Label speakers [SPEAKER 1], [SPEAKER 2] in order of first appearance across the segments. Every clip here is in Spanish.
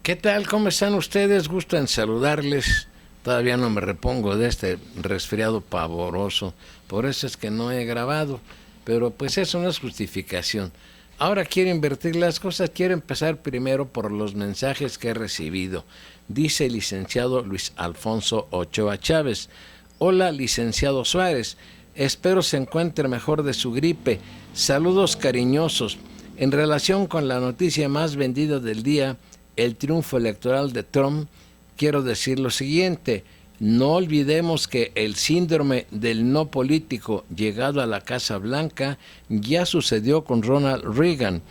[SPEAKER 1] ¿Qué tal? ¿Cómo están ustedes? Gusto en saludarles. Todavía no me repongo de este resfriado pavoroso. Por eso es que no he grabado. Pero pues eso no es justificación. Ahora quiero invertir las cosas. Quiero empezar primero por los mensajes que he recibido. Dice el licenciado Luis Alfonso Ochoa Chávez. Hola, licenciado Suárez. Espero se encuentre mejor de su gripe. Saludos cariñosos. En relación con la noticia más vendida del día, el triunfo electoral de Trump, quiero decir lo siguiente: no olvidemos que el síndrome del no político llegado a la Casa Blanca ya sucedió con Ronald Reagan,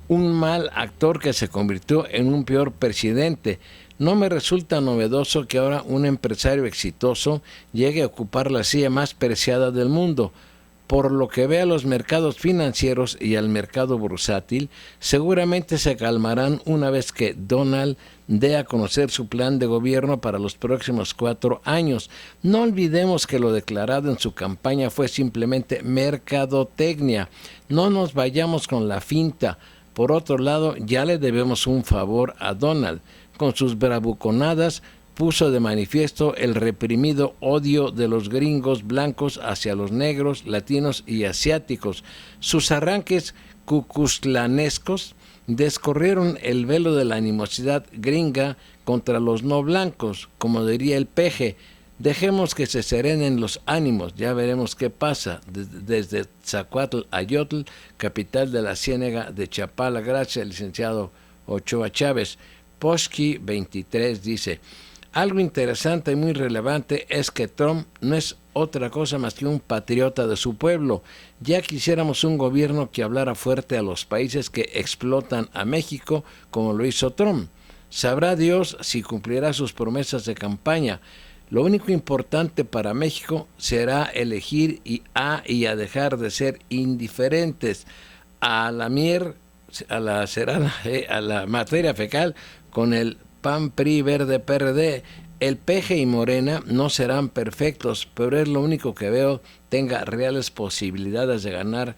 [SPEAKER 1] un mal actor que se convirtió en un peor presidente. No me resulta novedoso que ahora un empresario exitoso llegue a ocupar la silla más preciada del mundo. Por lo que ve a los mercados financieros y al mercado bursátil, seguramente se calmarán una vez que Donald dé a conocer su plan de gobierno para los próximos 4 años. No olvidemos que lo declarado en su campaña fue simplemente mercadotecnia. No nos vayamos con la finta. Por otro lado, ya le debemos un favor a Donald. Con sus bravuconadas puso de manifiesto el reprimido odio de los gringos blancos hacia los negros, latinos y asiáticos. Sus arranques cucuzlanescos descorrieron el velo de la animosidad gringa contra los no blancos, como diría el peje. Dejemos que se serenen los ánimos, ya veremos qué pasa. Desde Zacuatl a Yotl, capital de la Ciénega de Chapala. Gracias, licenciado Ochoa Chávez. Posky 23 dice: algo interesante y muy relevante es que Trump no es otra cosa más que un patriota de su pueblo. Ya quisiéramos un gobierno que hablara fuerte a los países que explotan a México, como lo hizo Trump. Sabrá Dios si cumplirá sus promesas de campaña. Lo único importante para México será elegir a dejar de ser indiferentes a la materia fecal con el PAN, PRI, Verde, PRD. El PG y Morena no serán perfectos, pero es lo único que veo tenga reales posibilidades de ganar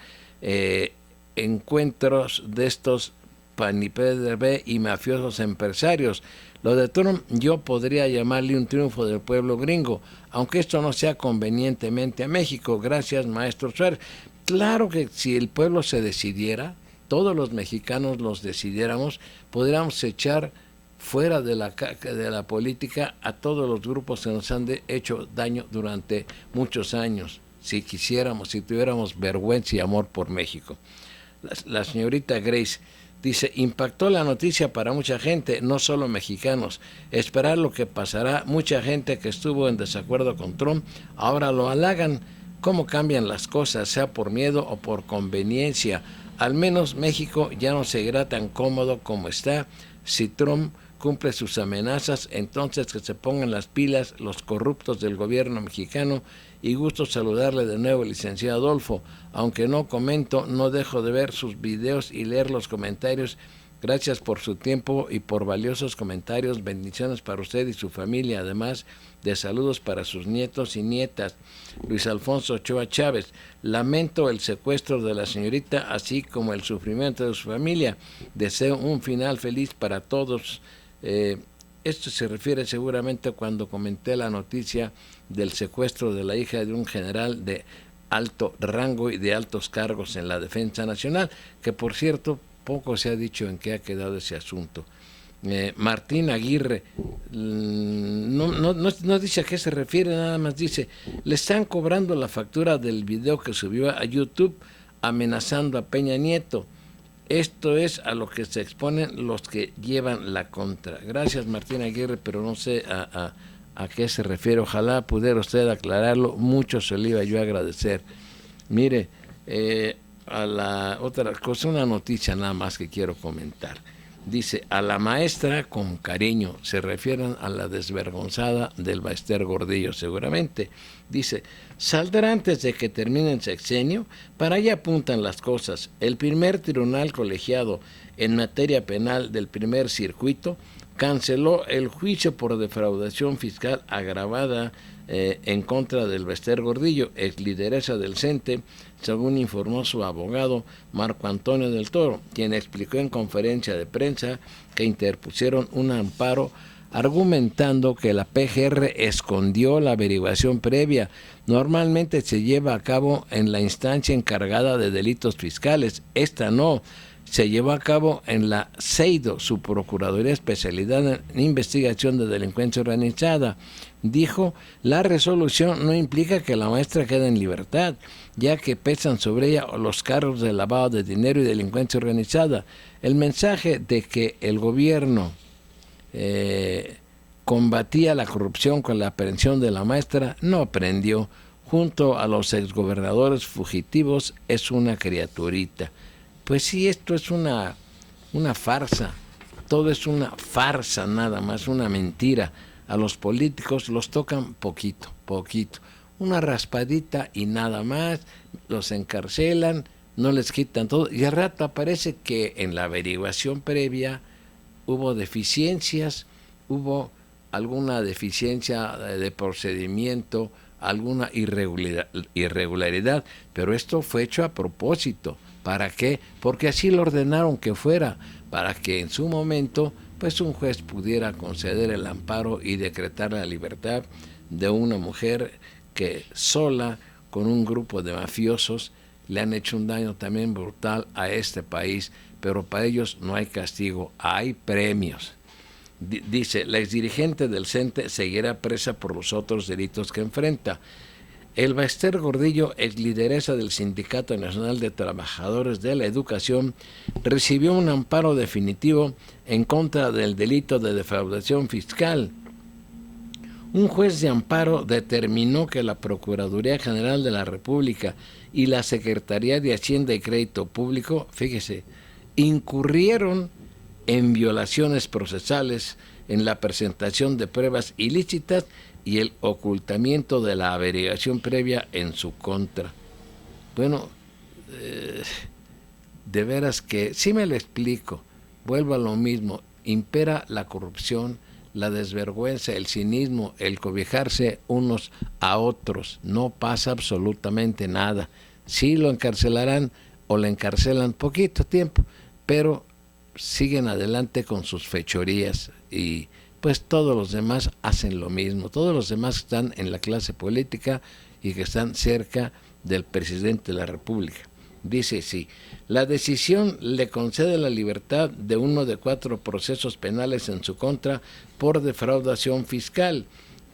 [SPEAKER 1] encuentros de estos PAN y PRD y mafiosos empresarios. Lo de Trump yo podría llamarle un triunfo del pueblo gringo, aunque esto no sea convenientemente a México. Gracias, maestro Suárez. Claro que si el pueblo se decidiera, todos los mexicanos los decidiéramos, podríamos echar fuera de la política a todos los grupos que nos han hecho daño durante muchos años, si quisiéramos, si tuviéramos vergüenza y amor por México. La señorita Grace dice: impactó la noticia para mucha gente, no solo mexicanos. Esperar lo que pasará. Mucha gente que estuvo en desacuerdo con Trump ahora lo halagan. ¿Cómo cambian las cosas, sea por miedo o por conveniencia? Al menos México ya no seguirá tan cómodo como está. Si Trump cumple sus amenazas, entonces que se pongan las pilas los corruptos del gobierno mexicano. Y gusto saludarle de nuevo, licenciado Adolfo. Aunque no comento, no dejo de ver sus videos y leer los comentarios. Gracias por su tiempo y por valiosos comentarios. Bendiciones para usted y su familia, además de saludos para sus nietos y nietas. Luis Alfonso Ochoa Chávez: lamento el secuestro de la señorita, así como el sufrimiento de su familia. Deseo un final feliz para todos. Esto se refiere seguramente cuando comenté la noticia del secuestro de la hija de un general de alto rango y de altos cargos en la Defensa Nacional, que por cierto poco se ha dicho en qué ha quedado ese asunto. Martín Aguirre no dice a qué se refiere, nada más dice: le están cobrando la factura del video que subió a YouTube amenazando a Peña Nieto. Esto es a lo que se exponen los que llevan la contra. Gracias, Martín Aguirre, pero no sé a qué se refiere. Ojalá pudiera usted aclararlo. Mucho se le iba yo a agradecer. Mire, a la otra cosa, una noticia nada más que quiero comentar. Dice: a la maestra con cariño, se refieren a la desvergonzada del Baester Gordillo seguramente. Dice: saldrá antes de que termine el sexenio. Para allá apuntan las cosas. El primer tribunal colegiado en materia penal del primer circuito canceló el juicio por defraudación fiscal agravada en contra del Bester Gordillo, ex lideresa del CENTE, según informó su abogado Marco Antonio del Toro, quien explicó en conferencia de prensa que interpusieron un amparo argumentando que la PGR escondió la averiguación previa. Normalmente se lleva a cabo en la instancia encargada de delitos fiscales. Esta no. Se llevó a cabo en la CEIDO, su Procuraduría Especialidad en Investigación de Delincuencia Organizada. Dijo, la resolución no implica que la maestra quede en libertad, ya que pesan sobre ella los cargos de lavado de dinero y delincuencia organizada. El mensaje de que el gobierno combatía la corrupción con la aprehensión de la maestra no prendió. Junto a los exgobernadores fugitivos es una criaturita. Pues sí, esto es una farsa, todo es una farsa nada más, una mentira. A los políticos los tocan poquito, una raspadita y nada más, los encarcelan, no les quitan todo, y al rato aparece que en la averiguación previa hubo deficiencias, hubo alguna deficiencia de procedimiento, alguna irregularidad, pero esto fue hecho a propósito. ¿Para qué? Porque así lo ordenaron que fuera, para que en su momento pues un juez pudiera conceder el amparo y decretar la libertad de una mujer que sola, con un grupo de mafiosos, le han hecho un daño también brutal a este país, pero para ellos no hay castigo, hay premios. Dice, la exdirigente del CENTE seguirá presa por los otros delitos que enfrenta. El Bester Gordillo, ex lideresa del Sindicato Nacional de Trabajadores de la Educación, recibió un amparo definitivo en contra del delito de defraudación fiscal. Un juez de amparo determinó que la Procuraduría General de la República y la Secretaría de Hacienda y Crédito Público, fíjese, incurrieron en violaciones procesales en la presentación de pruebas ilícitas y el ocultamiento de la averiguación previa en su contra. Bueno, de veras que, sí me lo explico, vuelvo a lo mismo, impera la corrupción, la desvergüenza, el cinismo, el cobijarse unos a otros, no pasa absolutamente nada. Sí lo encarcelarán o le encarcelan poquito tiempo, pero siguen adelante con sus fechorías y pues todos los demás hacen lo mismo, todos los demás están en la clase política y que están cerca del presidente de la República. Dice sí, la decisión le concede la libertad de uno de 4 procesos penales en su contra por defraudación fiscal.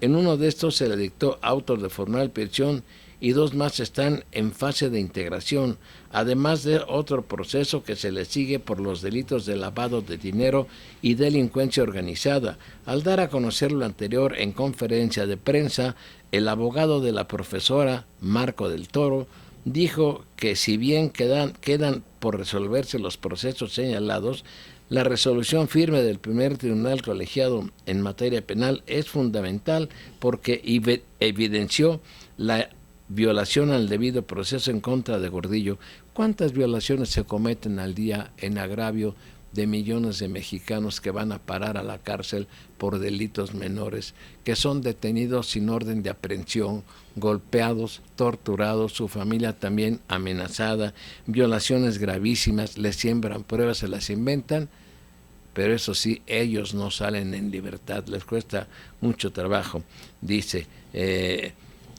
[SPEAKER 1] En uno de estos se le dictó autos de formal prisión y 2 más están en fase de integración, además de otro proceso que se le sigue por los delitos de lavado de dinero y delincuencia organizada. Al dar a conocer lo anterior en conferencia de prensa, el abogado de la profesora, Marco del Toro, dijo que si bien quedan por resolverse los procesos señalados, la resolución firme del primer tribunal colegiado en materia penal es fundamental porque evidenció la violación al debido proceso en contra de Gordillo. ¿Cuántas violaciones se cometen al día en agravio de millones de mexicanos que van a parar a la cárcel por delitos menores, que son detenidos sin orden de aprehensión, golpeados, torturados, su familia también amenazada, violaciones gravísimas, les siembran pruebas, se las inventan, pero eso sí, ellos no salen en libertad, les cuesta mucho trabajo. Dice,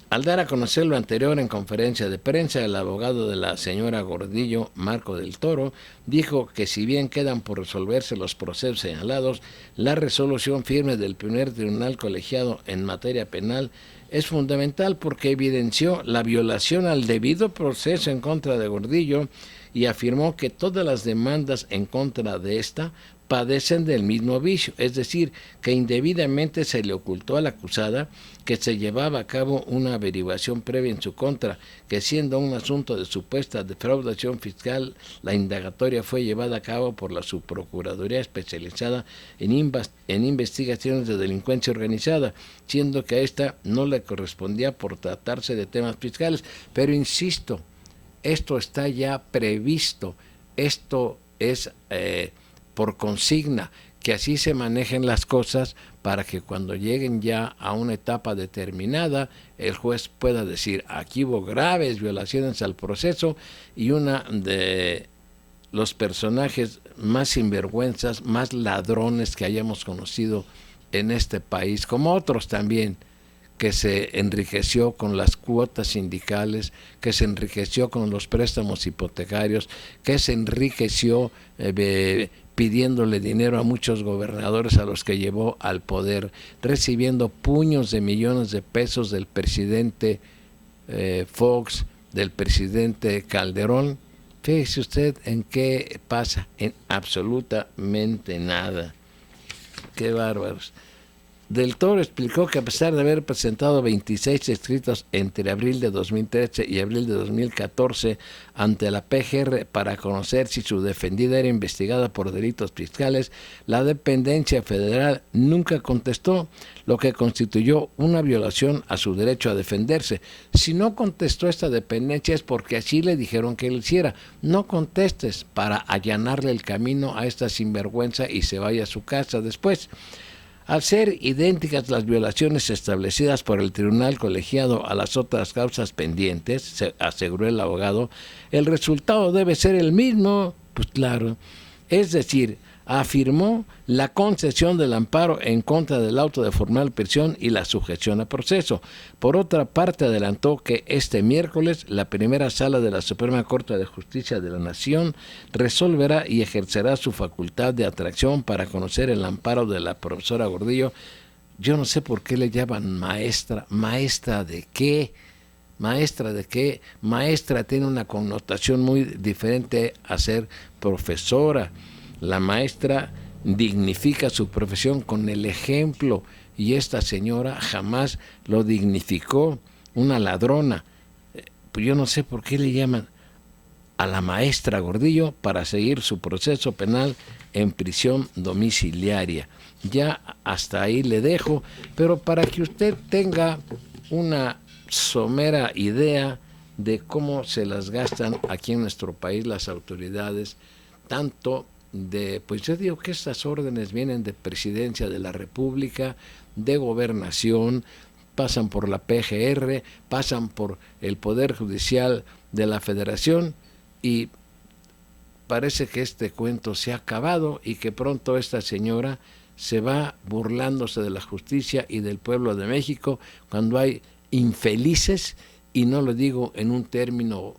[SPEAKER 1] al dar a conocer lo anterior en conferencia de prensa, el abogado de la señora Gordillo, Marco del Toro, dijo que si bien quedan por resolverse los procesos señalados, la resolución firme del primer tribunal colegiado en materia penal es fundamental porque evidenció la violación al debido proceso en contra de Gordillo y afirmó que todas las demandas en contra de esta padecen del mismo vicio, es decir, que indebidamente se le ocultó a la acusada que se llevaba a cabo una averiguación previa en su contra, que siendo un asunto de supuesta defraudación fiscal, la indagatoria fue llevada a cabo por la Subprocuraduría especializada en investigaciones de delincuencia organizada, siendo que a esta no le correspondía por tratarse de temas fiscales. Pero insisto, esto está ya previsto, esto es por consigna, que así se manejen las cosas para que cuando lleguen ya a una etapa determinada, el juez pueda decir, aquí hubo graves violaciones al proceso, y una de los personajes más sinvergüenzas, más ladrones que hayamos conocido en este país, como otros también, que se enriqueció con las cuotas sindicales, que se enriqueció con los préstamos hipotecarios, que se enriqueció pidiéndole dinero a muchos gobernadores a los que llevó al poder, recibiendo puños de millones de pesos del presidente Fox, del presidente Calderón. Fíjese usted en qué pasa, en absolutamente nada. Qué bárbaros. Del Toro explicó que a pesar de haber presentado 26 escritos entre abril de 2013 y abril de 2014 ante la PGR para conocer si su defendida era investigada por delitos fiscales, la dependencia federal nunca contestó, lo que constituyó una violación a su derecho a defenderse. Si no contestó esta dependencia es porque así le dijeron que lo hiciera. No contestes para allanarle el camino a esta sinvergüenza y se vaya a su casa después. Al ser idénticas las violaciones establecidas por el tribunal colegiado a las otras causas pendientes, aseguró el abogado, el resultado debe ser el mismo. Pues claro, es decir, afirmó la concesión del amparo en contra del auto de formal prisión y la sujeción a proceso. Por otra parte, adelantó que este miércoles la primera sala de la Suprema Corte de Justicia de la Nación resolverá y ejercerá su facultad de atracción para conocer el amparo de la profesora Gordillo. Yo no sé por qué le llaman maestra. ¿Maestra de qué? ¿Maestra de qué? Maestra tiene una connotación muy diferente a ser profesora. La maestra dignifica su profesión con el ejemplo, y esta señora jamás lo dignificó. Una ladrona. Pues yo no sé por qué le llaman a la maestra Gordillo para seguir su proceso penal en prisión domiciliaria. Ya hasta ahí le dejo, pero para que usted tenga una somera idea de cómo se las gastan aquí en nuestro país las autoridades, tanto pues yo digo que estas órdenes vienen de Presidencia de la República, de Gobernación, pasan por la PGR, pasan por el Poder Judicial de la Federación, y parece que este cuento se ha acabado y que pronto esta señora se va burlándose de la justicia y del pueblo de México cuando hay infelices, y no lo digo en un término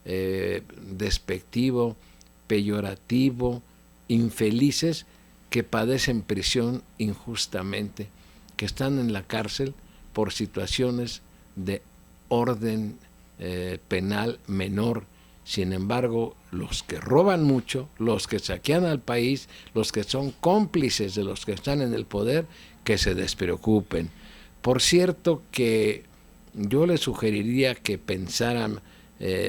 [SPEAKER 1] despectivo, peyorativo, infelices que padecen prisión injustamente, que están en la cárcel por situaciones de orden penal menor. Sin embargo, los que roban mucho, los que saquean al país, los que son cómplices de los que están en el poder, que se despreocupen. Por cierto que yo les sugeriría que pensaran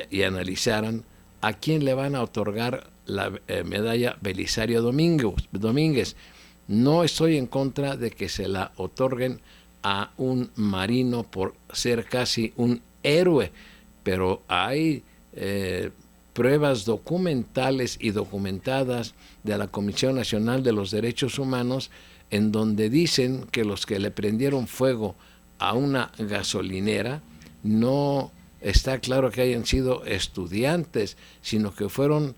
[SPEAKER 1] y analizaran a quién le van a otorgar la medalla Belisario Domínguez. No estoy en contra de que se la otorguen a un marino por ser casi un héroe, pero hay pruebas documentales y documentadas de la Comisión Nacional de los Derechos Humanos en donde dicen que los que le prendieron fuego a una gasolinera no está claro que hayan sido estudiantes, sino que fueron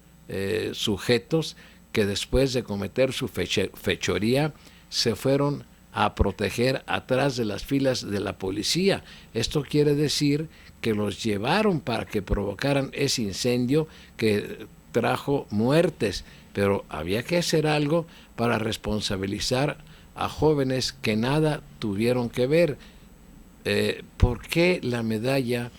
[SPEAKER 1] sujetos que después de cometer su fechoría se fueron a proteger atrás de las filas de la policía. Esto quiere decir que los llevaron para que provocaran ese incendio que trajo muertes, pero había que hacer algo para responsabilizar a jóvenes que nada tuvieron que ver. ¿Por qué la medalla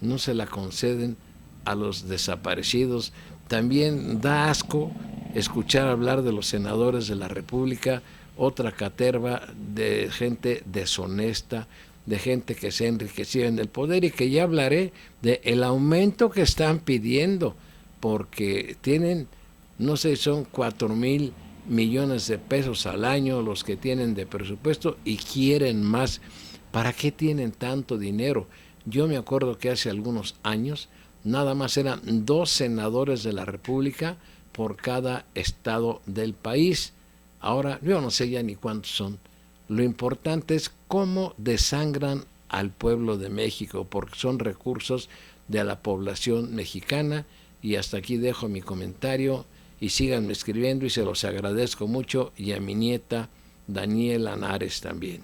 [SPEAKER 1] no se la conceden a los desaparecidos? También da asco escuchar hablar de los senadores de la República, otra caterva de gente deshonesta, de gente que se ha enriquecido en el poder, y que ya hablaré de el aumento que están pidiendo, porque tienen, no sé, son 4,000 millones de pesos al año los que tienen de presupuesto y quieren más. ¿Para qué tienen tanto dinero? Yo me acuerdo que hace algunos años nada más eran 2 senadores de la República por cada estado del país. Ahora, yo no sé ya ni cuántos son. Lo importante es cómo desangran al pueblo de México, porque son recursos de la población mexicana. Y hasta aquí dejo mi comentario y síganme escribiendo y se los agradezco mucho, y a mi nieta Daniela Nares también.